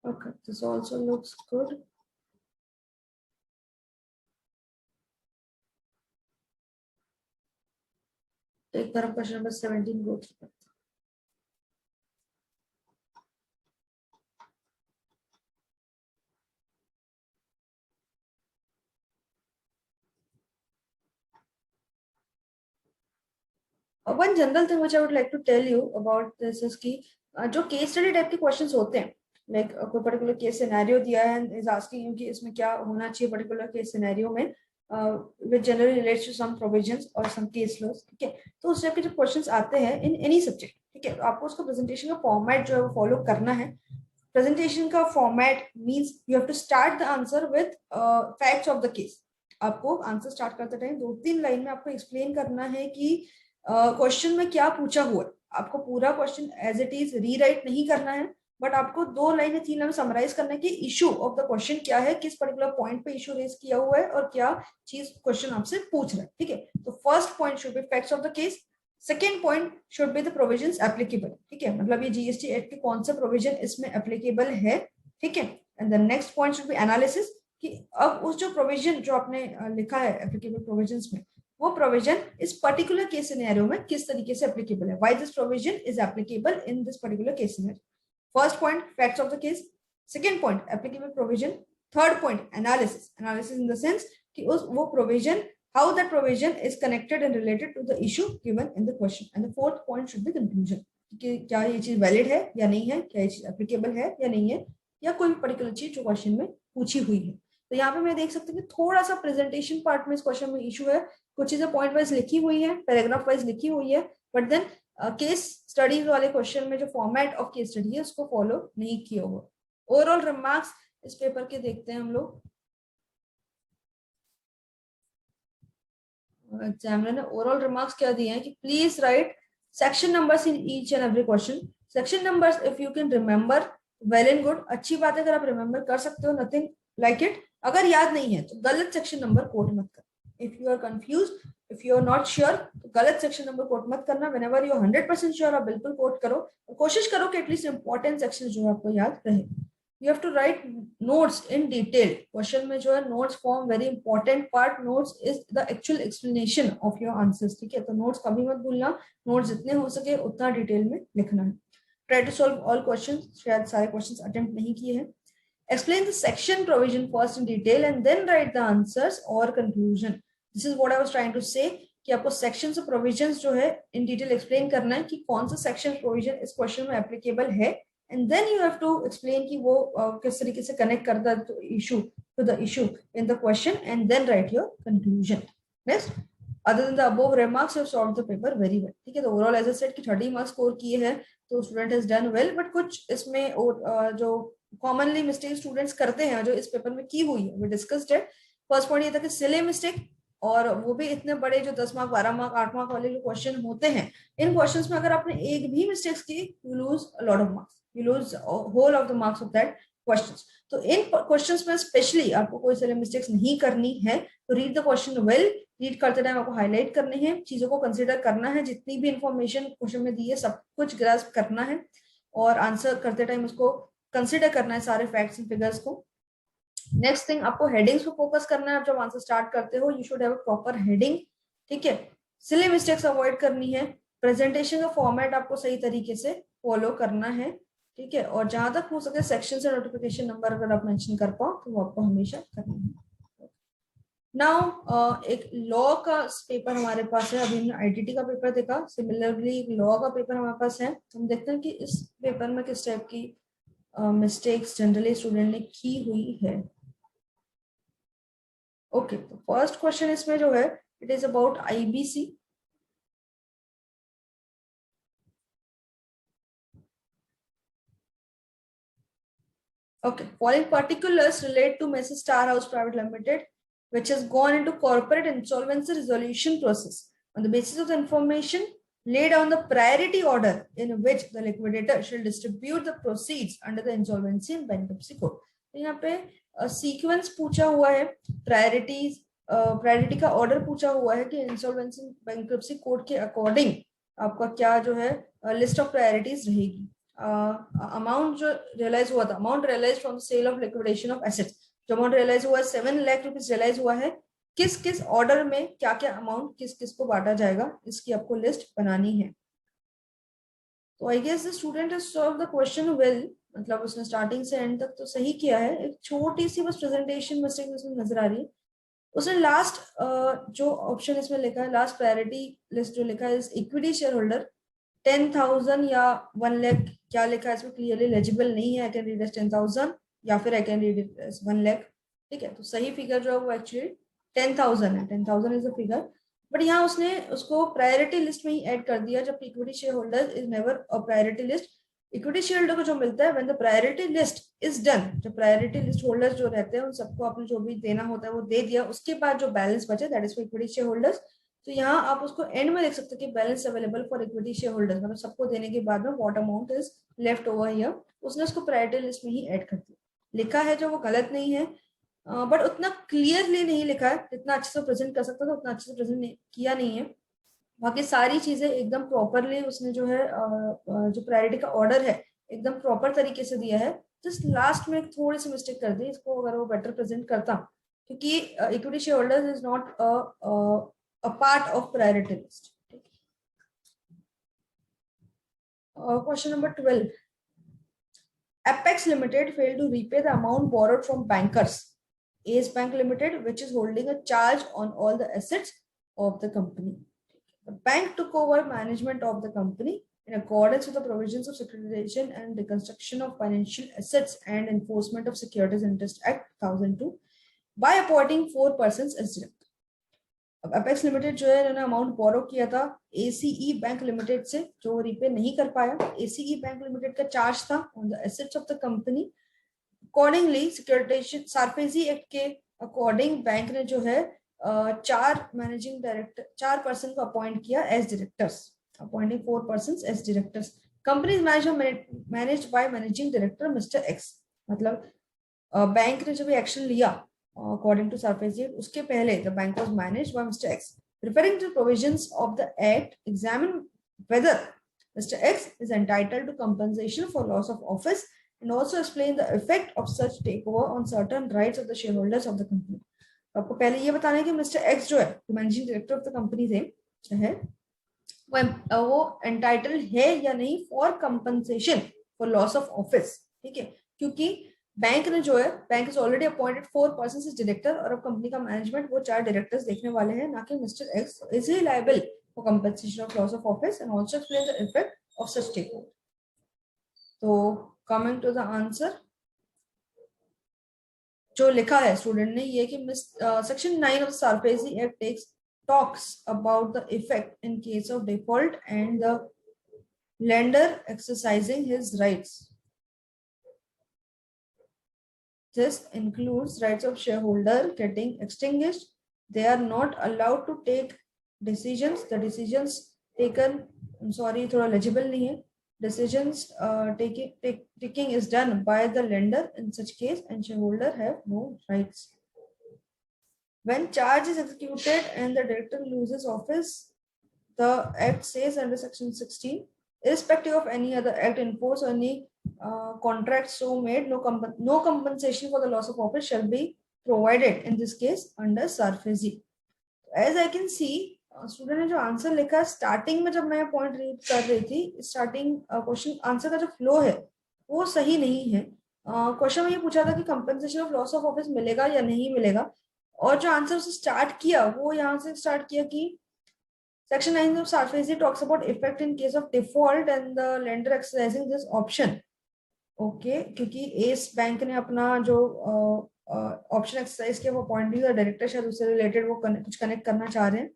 Okay, this also looks good. एक तरफ क्वेश्चन नंबर 17 गो थ्रू करते हैं। One general thing which I would like to tell you about this is कि जो केस स्टडी टाइप के क्वेश्चंस होते हैं, लाइक कोई पर्टिकुलर केस सिनेरियो दिया है एंड इज आस्किंग यू कि इसमें क्या होना चाहिए पर्टिकुलर केस सिनेरियो में, which generally relates to some provisions और सम केस लॉज, ठीक है। तो उस टाइप के जो क्वेश्चंस आते हैं इन एनी सब्जेक्ट, ठीक है, तो आपको उसका प्रेजेंटेशन का फॉर्मेट जो है वो फॉलो करना है। प्रेजेंटेशन का format means you have to start the answer with facts of the case. आपको आंसर स्टार्ट करते टाइम 2-3 लाइन में आपको एक्सप्लेन करना है कि क्वेश्चन में क्या पूछा हुआ है। आपको पूरा question as it is rewrite नहीं करना है, बट आपको 2 लाइन या 3 लाइन में समराइज करना है कि इशू ऑफ द क्वेश्चन क्या है, किस पर्टिकुलर पॉइंट पे इशू रेज किया हुआ है और क्या चीज क्वेश्चन आपसे पूछ रहा है, ठीक है। तो first point should be facts of the case, second point should be the provisions applicable, ठीक है, मतलब ये जीएसटी एक्ट के कौन से प्रोविजन इसमें एप्लीकेबल है, ठीक है। And the next point should be analysis कि अब उस जो प्रोविजन जो आपने लिखा है एप्लीकेबल प्रोविजंस में, वो प्रोविजन इस पर्टिकुलर केस सिनेरियो में किस तरीके से एप्लीकेबल है, why this provision is applicable in this particular case scenario. First point facts of the case, second point applicable provision, third point analysis, analysis in the sense कि उस वो provision how that provision is connected and related to the issue given in the question, and the fourth point should be conclusion कि क्या ये चीज वैलिड है या नहीं है, क्या ये चीज एप्लीकेबल है या नहीं है, या कोई पर्टिकुलर चीज जो क्वेश्चन में पूछी हुई है। तो यहाँ पे मैं देख सकती हूँ कि थोड़ा सा प्रेजेंटेशन पार्ट में इस क्वेश्चन में इशू है, कुछ चीजें पॉइंट वाइज लिखी हुई है, पैराग्राफ वाइज लिखी हुई है, बट देन केस स्टडीज वाले क्वेश्चन में जो फॉर्मेट ऑफ केस स्टडी है उसको फॉलो नहीं किया हुआ। ओवरऑल रिमार्क्स इस पेपर के देखते हैं हम लोग। एग्जामिनर ने ओवरऑल रिमार्क्स क्या दिए हैं कि please right section numbers in each and every question. Section numbers if you can remember well and good, अच्छी बात है अगर आप रिमेंबर कर सकते हो, नथिंग लाइक इट। अगर याद नहीं है तो गलत सेक्शन नंबर कोट मत कर। If you are confuse, if you are not sure, तो गलत सेक्शन नंबर कोट मत करना। व्हेनेवर यू 100% श्योर आप बिल्कुल कोट करो, और कोशिश करो कि एटलीस्ट इंपॉर्टेंट सेक्शन जो है आपको याद रहे। You have to write notes in detail. Question में जो है notes form very important part. Notes is the actual explanation of your answers, ठीक है। तो notes कभी मत भूलना, notes जितने हो सके उतना डिटेल में लिखना है। Try to solve all questions. शायद सारे questions attempt नहीं किए हैं। Explain the section provision first in detail and then write the answers or conclusion. This is what I was trying to say कि आपको sections और provisions जो है in detail explain करना है कि कौन सा section provision इस question में applicable है, and then you have to explain कि वो किस तरीके से connect करता है to the issue in the question, and then write your conclusion. Next, other than the above remarks, you have solved the paper very well, ठीक है। तो overall as I said कि 30 marks score किए हैं तो student has done well, but कुछ इसमें और जो commonly mistake students करते हैं जो इस पेपर में की हुई है we discussed it। First point ये था कि सिले मिस्टेक, और वो भी इतने बड़े जो 10 मार्क 12 मार्क 8 मार्क वाले जो क्वेश्चन होते हैं, इन क्वेश्चंस में अगर आपने एक भी मिस्टेक्स की you lose a lot of marks, you lose whole of the marks of that questions। तो इन क्वेश्चंस में स्पेशली आपको कोई सारे मिस्टेक्स नहीं करनी है, तो read the question well. Read करते टाइम आपको हाईलाइट करने हैं, चीजों को कंसीडर करना है, जितनी भी इंफॉर्मेशन क्वेश्चन में दी है सब कुछ ग्रास्प करना है, और आंसर करते टाइम उसको कंसीडर करना है सारे फैक्ट्स एंड फिगर्स को। नेक्स्ट थिंग, आपको हेडिंग्स पे फोकस करना है। आप जब आंसर स्टार्ट करते हो you should have a proper heading, ठीक है। सिली मिस्टेक्स अवॉइड करनी है। प्रेजेंटेशन का फॉर्मेट आपको सही तरीके से फॉलो करना है, ठीक है। और जहां तक हो सके सेक्शन से नोटिफिकेशन नंबर अगर आप मेंशन कर पाओ तो वो आपको हमेशा करना है। नाउ एक लॉ का पेपर हमारे पास है। अभी हमने आईटीटी का पेपर देखा, सिमिलरली लॉ का पेपर हमारे पास है। हम देखते हैं कि इस पेपर में किस टाइप की मिस्टेक्स जनरली स्टूडेंट ने की हुई है। ओके, तो फर्स्ट क्वेश्चन इसमें जो है it is about IBC. Okay, following particulars relate to Mrs. Star House Private Limited, which has gone into corporate insolvency resolution process. On the basis of the information, lay down the priority order in which the liquidator shall distribute the proceeds under the insolvency and bankruptcy code. तो यहाँ पे सीक्वेंस पूछा हुआ है, प्रायोरिटी का ऑर्डर पूछा हुआ है कि इंसॉल्वेंसी बैंक्रप्सी कोड के अकॉर्डिंग आपका क्या जो है लिस्ट ऑफ प्रायोरिटीज रहेगी। अमाउंट जो रियलाइज हुआ था, amount realise from sale of liquidation of assets, जो अमाउंट रियलाइज हुआ है 7 लाख रुपीज रियलाइज हुआ है, किस किस ऑर्डर में क्या क्या अमाउंट किस किस को बांटा जाएगा, इसकी आपको लिस्ट बनानी है। तो I guess the student has solve the question well, मतलब उसने स्टार्टिंग से एंड तक तो सही किया है। एक छोटी सी बस प्रेजेंटेशन मिस्टेक उसमें नजर आ रही है। उसने लास्ट जो ऑप्शन इसमें लिखा है, लास्ट प्रायोरिटी लिस्ट जो लिखा है इज इक्विटी शेयर होल्डर 10,000 या 1 लाख, क्या लिखा है इसमें क्लियरली लेजिबल नहीं है। आई कैन रीड एज 10,000 या फिर I can read it as 1 lakh. ठीक है, तो सही फिगर जो है वो एक्चुअली 10,000 है, 10,000 इज द फिगर। बट यहाँ उसने उसको प्रायोरिटी लिस्ट में ही ऐड कर दिया, जबकि equity share holder is never a priority list. Equity share holder को जो मिलता है when the priority list is done, जो प्रायोरिटी लिस्ट होल्डर्स जो रहते हैं उन सबको आपने जो भी देना होता है वो दे दिया, उसके बाद जो बैलेंस बचे that is for equity share holders. तो यहाँ आप उसको एंड में लिख सकते हैं कि balance available for equity share holders, मतलब सबको देने के बाद में what amount is left over here, उसने उसको प्रायोरिटी लिस्ट में ही ऐड कर दिया। लिखा है जो वो गलत नहीं है, बट उतना क्लियरली नहीं लिखा है, जितना अच्छे से प्रेजेंट कर सकता था उतना अच्छे से प्रेजेंट किया नहीं है। बाकी सारी चीजें एकदम प्रॉपरली उसने जो है जो प्रायोरिटी का ऑर्डर है एकदम प्रॉपर तरीके से दिया है। जस्ट लास्ट में थोड़ी सी मिस्टेक कर दी, इसको अगर वो बेटर प्रेजेंट करता, क्योंकि equity share holders is not a part of priority list. Question number 12. Apex Limited failed to repay the amount borrowed from bankers. Ace Bank Limited, which is holding a charge on all the assets of the company. The bank took over management of the company in accordance with the provisions of securitization and reconstruction of financial assets and enforcement of Securities Interest Act 2002 by appointing 4 persons as directors. अब अपेक्स लिमिटेड जो है इन्होंने अमाउंट बोरो किया था एसीई बैंक लिमिटेड से, जो रिपे नहीं कर पाया। एसीई बैंक लिमिटेड का चार्ज था on the assets of the company. Accordingly securitisation SARFAESI act के अकॉर्डिंग बैंक ने जो है 4 मैनेजिंग डायरेक्टर 4 पर्सन को अपॉइंट किया as directors, appointing 4 person as directors. Company managed by managing director mister X, मतलब बैंक ने जब एक्शन लिया according to SARFAESI, उसके पहले the bank was managed by Mr. X. Referring to provisions of the Act, examine whether Mr. X is entitled to compensation for loss of office and also explain the effect of such takeover on certain rights of the shareholders of the company. आपको पहले ये बताना है कि Mr. X जो है managing director of the company थे है वो एंटाइटल्ड है या नहीं for compensation for loss of office. ठीक है, क्योंकि बैंक ने जो है bank is already appointed 4 person as director, और अब कंपनी का मैनेजमेंट वो 4 डायरेक्टर्स देखने वाले हैं, ना कि mister X. Is he liable for compensation of loss of office and also explain the effect of such takeover. तो कमिंग टू द आंसर, जो लिखा है स्टूडेंट ने ये कि section 9 of SARFAESI act takes talks about the effect in case of default and the lender exercising his rights. This includes rights of shareholder getting extinguished. They are not allowed to take decisions. The decisions taken, I'm sorry, थोड़ा legible नहीं है. Decisions taking is done by the lender in such case, and shareholder have no rights. When charge is executed and the director loses office, the act says under section 16, irrespective of any other act in force or any contract so made, no compensation for the loss of office shall be provided in this case under SARFAESI. As I can see, student ने जो आंसर लिखा स्टार्टिंग में, जब मैं पॉइंट रीड कर रही थी, स्टार्टिंग क्वेश्चन आंसर का जो फ्लो है वो सही नहीं है। क्वेश्चन में ये पूछा था कि compensation of loss of office मिलेगा या नहीं मिलेगा, और जो आंसर उसने स्टार्ट किया वो यहाँ से स्टार्ट किया कि Section 9 of SARFAESI talks about effect in case of default and the lender exercising this option. Okay, क्योंकि एस बैंक ने अपना जो ऑप्शन एक्सरसाइज किया वो अपॉइंटिंग द डायरेक्टर, शायद उससे रिलेटेड वो कुछ कनेक्ट करना चाह रहे हैं।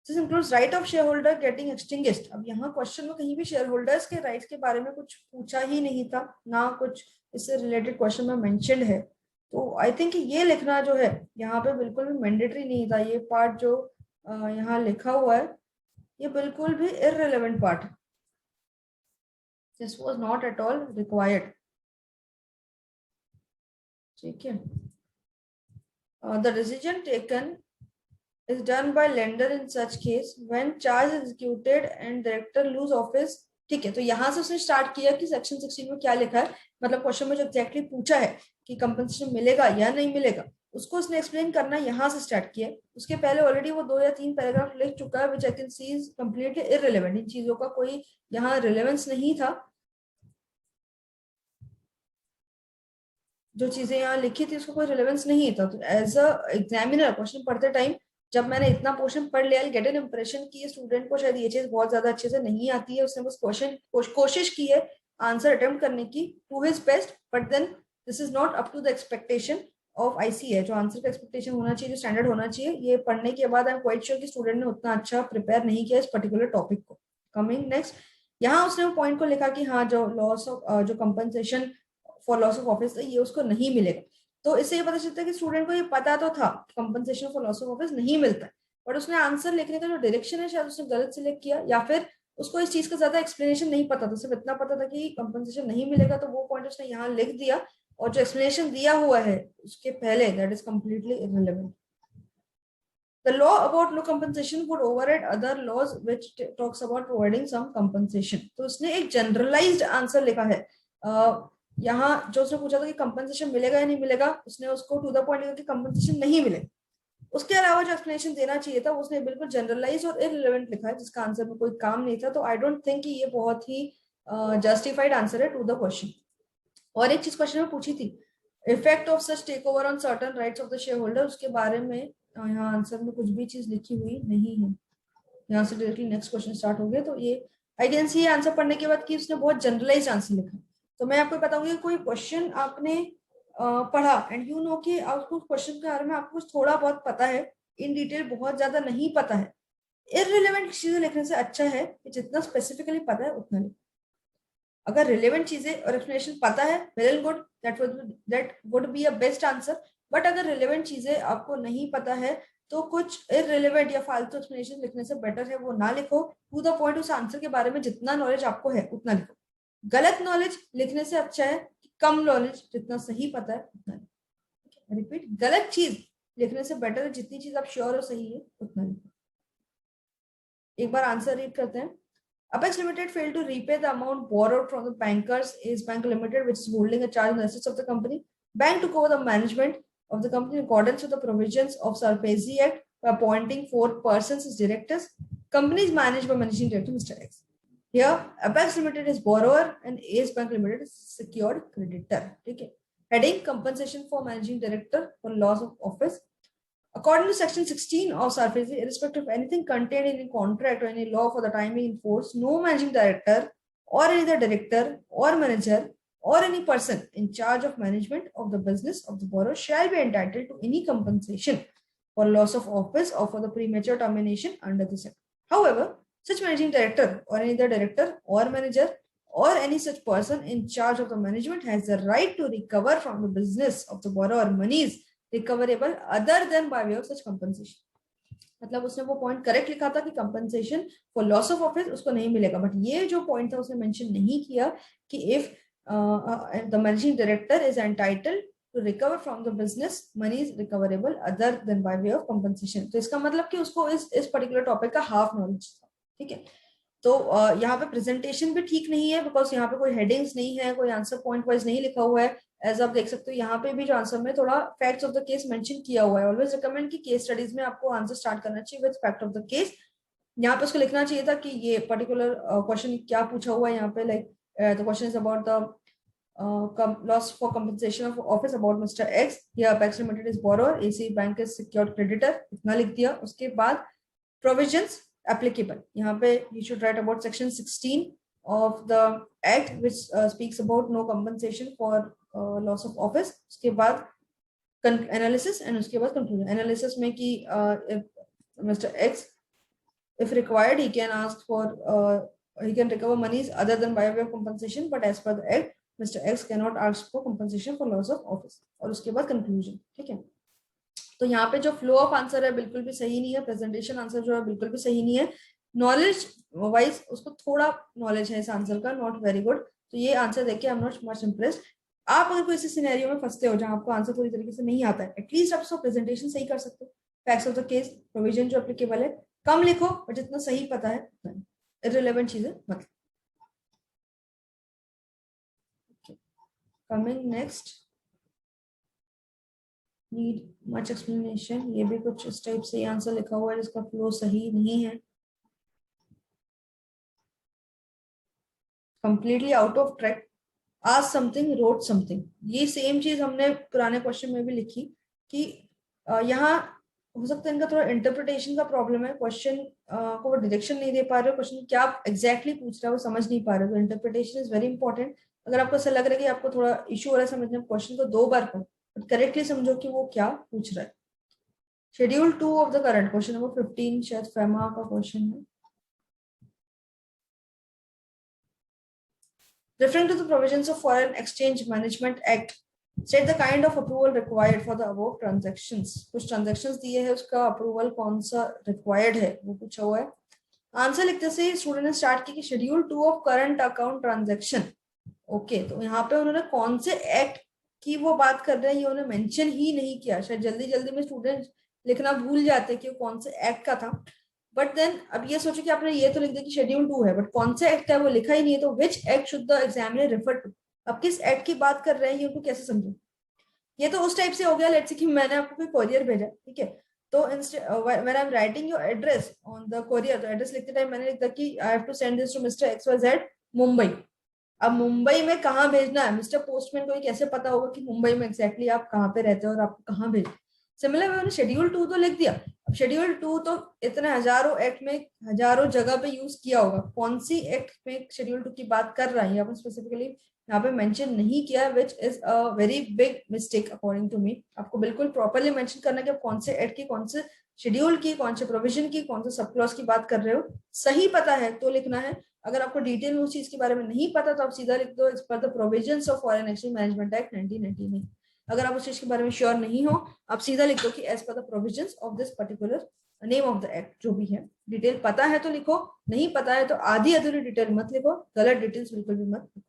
This includes right of shareholder getting extinguished. अब यहाँ क्वेश्चन में कहीं भी शेयर होल्डर्स के राइट्स के बारे में कुछ पूछा ही नहीं था, ना कुछ इससे रिलेटेड क्वेश्चन में मेंशन्ड है। तो आई थिंक ये लिखना जो है यहाँ पे बिल्कुल भी मैंडेटरी नहीं था। ये पार्ट जो यहाँ लिखा हुआ है ये बिल्कुल भी irrelevant part है। This was not at all required. ठीक है, the decision taken is done by lender in such case when charge is executed and director lose office, ठीक है, तो यहाँ से उसने स्टार्ट किया कि सेक्शन 16 में क्या लिखा है, मतलब क्वेश्चन में जो एग्जैक्टली पूछा है कि कंपनसेशन मिलेगा या नहीं मिलेगा, उसको उसने एक्सप्लेन करना यहाँ से स्टार्ट किया। उसके पहले ऑलरेडी वो 2 या 3 पैराग्राफ लिख चुका है, which I can see is completely irrelevant. इन चीजों का कोई यहाँ रिलेवेंस नहीं था। जो चीजें यहाँ लिखी थी उसका कोई रिलेवेंस नहीं था। तो एज अ एग्जामिनर क्वेश्चन पढ़ते टाइम जब मैंने इतना पोर्शन पढ़ लिया, गेट एन इंप्रेशन कि ये स्टूडेंट को शायद ये चीज बहुत ज्यादा अच्छे से नहीं आती है, उसने बस क्वेश्चन कोशिश की है आंसर अटेम्प्ट करने की to his best, but then this is not up to the expectation of ICA. जो आंसर का एक्सपेक्टेशन होना चाहिए, जो स्टैंडर्ड होना चाहिए, ये पढ़ने के बाद आई एम क्वाइट श्योर कि स्टूडेंट ने उतना अच्छा प्रिपेयर नहीं किया इस पर्टिकुलर टॉपिक को। कमिंग नेक्स्ट, यहाँ उसने पॉइंट को लिखा कि हाँ जो लॉस ऑफ जो compensation for loss of office ये उसको नहीं मिलेगा। तो इससे ये पता चलता है कि स्टूडेंट को ये पता तो था compensation for loss of office नहीं मिलता है, बट उसने आंसर लिखने का जो डायरेक्शन है शायद उसने गलत सिलेक्ट किया, या फिर उसको इस चीज का ज्यादा एक्सप्लेनेशन नहीं पता था, सिर्फ इतना पता था कि कंपनसेशन नहीं मिलेगा, तो वो पॉइंट उसने यहाँ लिख दिया, और जो एक्सप्लेनेशन दिया हुआ है उसके पहले that is completely irrelevant. The law about no compensation would override other laws which talks about providing some compensation. तो उसने एक जनरलाइज्ड आंसर लिखा है। यहाँ जो उसने पूछा था कि कंपनसेशन मिलेगा या नहीं मिलेगा, उसने उसको टू द पॉइंट लिखा कि कंपनसेशन नहीं मिलेगा। उसके अलावा जो एक्सप्लेनेशन देना चाहिए था उसने बिल्कुल जनरलाइज और इररिलेवेंट लिखा है, जिसका आंसर में कोई काम नहीं था। तो आई डोंट थिंक कि ये बहुत ही जस्टिफाइड आंसर है टू द क्वेश्चन। और एक चीज क्वेश्चन में पूछी थी, effect of such take over on certain rights of the shareholder, उसके बारे में यहाँ आंसर में कुछ भी चीज लिखी हुई नहीं है। यहाँ से डायरेक्टली नेक्स्ट क्वेश्चन स्टार्ट हो गया। तो ये आई कैन सी आंसर पढ़ने के बाद कि उसने बहुत जनरलाइज आंसर लिखा। तो मैं आपको बताऊंगी कोई क्वेश्चन आपने पढ़ा एंड यू नो कि आपको क्वेश्चन के बारे में आपको थोड़ा बहुत पता है, इन डिटेल बहुत ज्यादा नहीं पता है, इररिलेवेंट चीजें लिखने से अच्छा है कि जितना स्पेसिफिकली पता है उतना लिखो। अगर रिलेवेंट चीजें और एक्सप्लेनेशन पता है, well and good, that would be a best answer. But अगर रिलेवेंट चीजें आपको नहीं पता है तो कुछ इररिलेवेंट या फालतू एक्सप्लेनेशन लिखने से बेटर है वो ना लिखो। टू द पॉइंट उस आंसर के बारे में जितना नॉलेज आपको है उतना लिखो। गलत नॉलेज लिखने से अच्छा है कि कम नॉलेज, जितना सही पता है उतना लिखो। रिपीट, गलत चीज लिखने से बेटर है जितनी चीज आप श्योर और सही है उतना लिखो। एक बार आंसर रीड करते हैं। Apex Limited failed to repay the amount borrowed from the bankers Ace Bank Limited, which is holding a charge on the assets of the company. Bank took over the management of the company in accordance with the provisions of SARFAESI Act by appointing 4 persons as directors. Company is managed by Managing Director Mr. X. Here, Apex Limited is borrower and Ace Bank Limited is secured creditor. Okay. Heading compensation for Managing Director for loss of office. According to Section 16 of SARFAESI, irrespective of anything contained in a contract or any law for the time being in force, no managing director or any other director or manager or any person in charge of management of the business of the borrower shall be entitled to any compensation for loss of office or for the premature termination under this Act. However, such managing director or any other director or manager or any such person in charge of the management has the right to recover from the business of the borrower monies recoverable other than by way of such compensation. मतलब उसने वो पॉइंट करेक्ट लिखा था कि compensation for loss of office उसको नहीं मिलेगा, बट ये जो पॉइंट था उसने मेंशन नहीं किया कि if the managing director is entitled to recover from the business money is recoverable other than by way of compensation. तो इसका मतलब कि उसको इस पर्टिकुलर टॉपिक का हाफ नॉलेज था। ठीक है, तो यहाँ पे प्रेजेंटेशन भी ठीक नहीं है बिकॉज यहाँ पे कोई हेडिंग्स नहीं है, कोई आंसर पॉइंट वाइज नहीं लिखा हुआ है। एज आप देख सकते हो यहाँ पे भी जो आंसर में थोड़ा facts of the case mention किया हुआ है। ऑलवेज रिकमेंड कि केस स्टडीज में आपको आंसर स्टार्ट करना चाहिए with fact of the case. यहाँ पे उसको लिखना चाहिए था कि ये पर्टिकुलर क्वेश्चन क्या पूछा हुआ है यहाँ पे, like the question is about the loss for compensation of office about Mr. X. Here Apex Limited is borrower, AC Bank is secured creditor, इतना लिख दिया। उसके बाद provisions applicable, यहाँ पे you should write about section 16 of the act which speaks about no compensation for loss of office। उसके बाद analysis and उसके बाद conclusion। analysis में कि if Mr. X if required he can ask for he can recover monies other than by way of compensation, but as per the act Mr. X cannot ask for compensation for loss of office। और उसके बाद conclusion। ठीक है, तो यहाँ पे जो फ्लो ऑफ आंसर है बिल्कुल भी सही नहीं है, प्रेजेंटेशन आंसर जो है बिल्कुल भी सही नहीं है, नॉलेज वाइज उसको थोड़ा नॉलेज है इस आंसर का, नॉट वेरी गुड। तो ये आंसर देख के I am not much impressed. आप अगर कोई ऐसे सिनेरियो में फंसते हो जहां आपको आंसर पूरी तरीके से नहीं आता है, एटलीस्ट आप उसको प्रेजेंटेशन सही कर सकते हो। Facts of the case, provision जो एप्लीकेबल है कम लिखो और जितना सही पता है इररिलेवेंट चीजें मत। Coming next, need much explanation, ये भी कुछ इस टाइप से आंसर लिखा हुआ है जिसका फ्लो सही नहीं है, कंप्लीटली आउट ऑफ ट्रैक, आज समथिंग रोट समथिंग। ये सेम चीज हमने पुराने क्वेश्चन में भी लिखी कि यहाँ हो सकता है इनका थोड़ा इंटरप्रिटेशन का प्रॉब्लम है, क्वेश्चन को वो डायरेक्शन नहीं दे पा रहे हो, क्वेश्चन क्या एग्जैक्टली पूछ रहा है वो समझ नहीं पा रहे हो, तो इंटरप्रिटेशन इज वेरी इंपॉर्टेंट। अगर आपको ऐसा लग रहा है कि आपको थोड़ा इशू हो रहा है समझने में, क्वेश्चन को 2 बार पढ़ो, बट करेक्टली समझो कि वो क्या पूछ रहा है। Schedule 2 of the current, question number 15 शायद फेमा का क्वेश्चन है। Referring to the provisions of Foreign Exchange Management Act, state the kind of approval required for the above transactions. कुछ transactions दिए हैं, उसका approval कौन सा required है वो पूछा हुआ है। आंसर लिखते से स्टूडेंट ने स्टार्ट की कि schedule 2 of current account transaction. Okay, तो यहाँ पे उन्होंने कौन से एक्ट की वो बात कर रहे हैं ये उन्होंने मेंशन ही नहीं किया, शायद जल्दी जल्दी में स्टूडेंट लिखना भूल जाते हैं कि वो कौन से एक्ट का था। बट देन अब ये सोचो कि आपने ये तो लिख दिया कि शेड्यूल 2 है, बट कौन सा एक्ट है वो लिखा ही नहीं है, तो which act should the examiner refer to, अब किस एक्ट की बात कर रहे हैं ये उनको कैसे समझो। ये तो उस टाइप से हो गया, लेट्स से कि मैंने आपको कोई कोरियर भेजा, ठीक है, तो when I am writing your address on the courier, तो एड्रेस लिखते टाइम मैंने लिखा कि I have to send this to mister XYZ Mumbai. अब मुंबई में कहाँ भेजना है, मिस्टर पोस्टमैन को ये कैसे पता होगा कि मुंबई में एग्जैक्टली आप कहाँ पे रहते हो और आपको कहाँ भेजना। सिमिलर मैंने शेड्यूल 2 तो लिख दिया, अब शेड्यूल 2 तो इतने हजारों एक्ट में हजारों जगह पे यूज किया होगा, कौन सी एक्ट में शेड्यूल 2 की बात कर रहा है अपन स्पेसिफिकली यहाँ पे मेंशन नहीं किया, which is a very big mistake according to me. आपको बिल्कुल प्रॉपरली मेंशन करना है कि कौन से एक्ट की, कौन से शेड्यूल की, कौन से प्रोविजन की, कौन से सब क्लॉज की बात कर रहे हो, सही पता है तो लिखना है। अगर आपको डिटेल में उस चीज के बारे में नहीं पता तो आप सीधा लिख दो इस पर the provisions of foreign exchange management act 1999। अगर आप उस चीज के बारे में श्योर नहीं हो, आप सीधा लिख दो कि as per the provisions of this particular name of the act, जो भी है। डिटेल पता है तो लिखो, नहीं पता है तो आधी अधूरी डिटेल मत लिखो, गलत डिटेल्स बिल्कुल भी मत लिखो।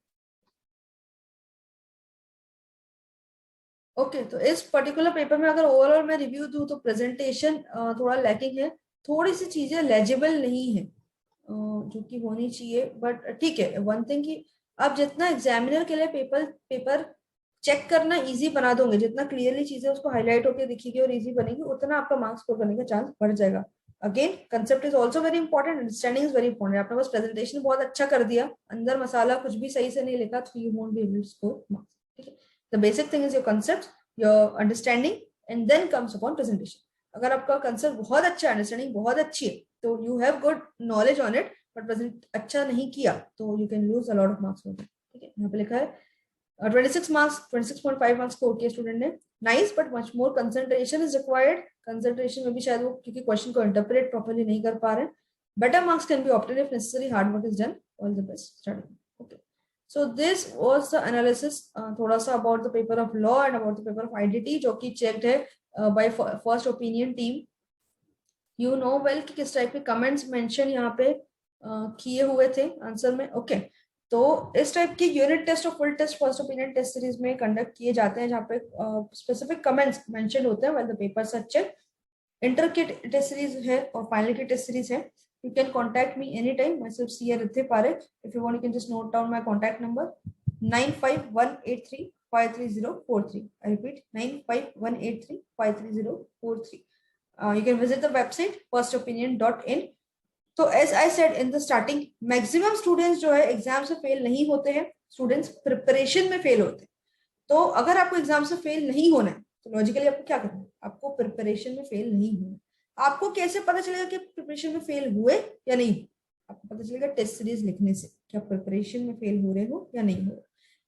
ओके, तो इस पर्टिकुलर पेपर में अगर ओवरऑल मैं रिव्यू दूं तो प्रेजेंटेशन थोड़ा लैकिंग है, थोड़ी सी चीजें लेजिबल नहीं है जो कि होनी चाहिए, बट ठीक है। वन थिंग कि आप जितना एग्जामिनर के लिए पेपर पेपर चेक करना इजी बना दोगे, जितना क्लियरली चीजें उसको हाईलाइट होकर दिखेगी और इजी बनेगी, उतना आपका मार्क्स स्कोर करने का चांस बढ़ जाएगा। Again concept is also very important, understanding is very important. आपने बस प्रेजेंटेशन बहुत अच्छा कर दिया, अंदर मसाला कुछ भी सही से नहीं लिखा, तो you won't be able to score marks. ठीक है, the basic thing is your concept, your understanding, and then comes upon presentation. अगर आपका कंसेप्ट बहुत अच्छा है, अंडरस्टैंडिंग बहुत अच्छी है, तो you have good knowledge on it, but present अच्छा नहीं किया तो you can lose a lot of marks. ठीक है, यहाँ पे लिखा है 26 मार्क्स, 26.5 मार्क्स स्कोर किया स्टूडेंट ने, nice, but much more concentration is required. Concentration में भी शायद वो क्योंकि क्वेश्चन को इंटरप्रेट प्रॉपर्ली नहीं कर पा रहे। Better marks can be obtain if necessary hard work is done. All the best study. Okay, so this was the analysis थोड़ा सा about the paper of law and about the paper of IDT जो कि checked है by first opinion team। you know well कि किस टाइप के कमेंट्स मेंशन यहाँ पे किए हुए थे आंसर में। ओके, तो इस टाइप के यूनिट टेस्ट और full test first opinion test series में कंडक्ट किए जाते हैं जहाँ पे स्पेसिफिक कमेंट्स मेंशन होते हैं when the papers are check. Inter की टेस्ट सीरीज है और फाइनल की टेस्ट सीरीज है। You can contact me anytime. Myself CA Riddhi Parekh. If you want, you can just note down my contact number 95183533043. I repeat 95183533043. You can visit the website firstopinion.in. तो as I said in the starting, maximum students जो है एग्जाम से फेल नहीं होते हैं, स्टूडेंट्स प्रिपरेशन में फेल होते हैं। तो अगर आपको एग्जाम से फेल नहीं होना है तो लॉजिकली आपको क्या करना है, आपको प्रिपरेशन में फेल नहीं होना। आपको कैसे पता चलेगा कि प्रिपरेशन में फेल हुए या नहीं? आपको पता चलेगा टेस्ट सीरीज लिखने से कि आप प्रिपरेशन में फेल हो रहे हो या नहीं हो रहे।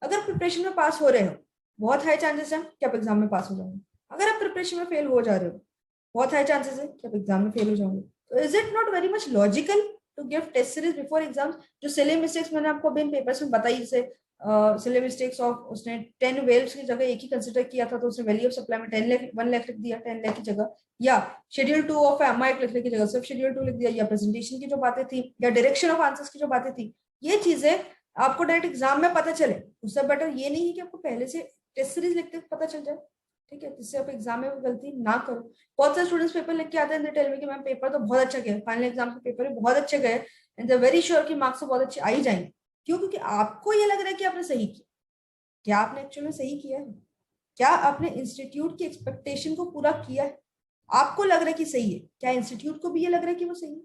अगर प्रिपरेशन में पास हो रहे हो, बहुत हाई चांसेस है कि आप एग्जाम में पास हो जाओगे। अगर आप प्रिपरेशन में फेल हो जा रहे हो, बहुत हाई चांसेस है कि आप एग्जाम में फेल हो जाओगे। तो is it not very much logical to give test series before exams? जो सिली मिस्टेक्स मैंने आपको अभी इन पेपर्स में बताई, जैसे सिली मिस्टेक्स ऑफ उसने 10 वेल्स की जगह एक ही कंसिडर किया था, तो उसने वैल्यू ऑफ सप्लाई में 1 लाख लिख दिया 10 लाख की जगह, या शेड्यूल 2 ऑफ एमआई लिखने की जगह सिर्फ शेड्यूल 2 लिख दिया, या प्रेजेंटेशन की जो बातें थी या डायरेक्शन ऑफ आंसर्स की जो बातें थी, ये चीजें आपको डायरेक्ट एग्जाम में पता चले। उससे बेटर ये नहीं है कि आपको पहले से टेस्ट सीरीज लिखते पता चल जाए। ठीक है, जिससे आप एग्जाम में गलती ना करो। बहुत सारे स्टूडेंट्स पेपर लिख के आते हैं, टेल मी कि मैम पेपर तो बहुत अच्छा गया, फाइनल एग्जाम के पेपर बहुत अच्छे गए एंड दे वेरी श्योर कि मार्क्स तो बहुत अच्छे आ ही जाएंगे। क्यों? क्योंकि आपको ये लग रहा है कि आपने सही किया। क्या आपने एक्चुअल में सही किया है? क्या आपने इंस्टीट्यूट की एक्सपेक्टेशन को पूरा किया है? आपको लग रहा है कि सही है, क्या इंस्टीट्यूट को भी ये लग रहा है कि वो सही है?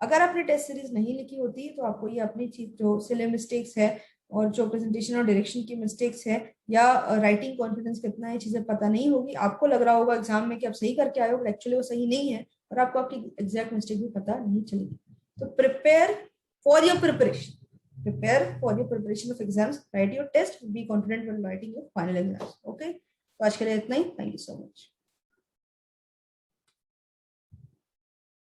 अगर आपने टेस्ट सीरीज नहीं लिखी होती तो आपको ये अपनी चीज जो सिले मिस्टेक्स है और जो प्रेजेंटेशन और डायरेक्शन की मिस्टेक्स है या राइटिंग कॉन्फिडेंस कितना है, चीजें पता नहीं होगी। आपको लग रहा होगा एग्जाम में कि आप सही करके आए हो, बट एक्चुअली वो सही नहीं है और आपको आपकी एग्जैक्ट मिस्टेक भी पता नहीं चलेगी। तो prepare for your preparation, prepare for your preparation of exams, write your test, be confident when writing your final exams. Okay, तो आज के लिए इतना ही। Thank you so much.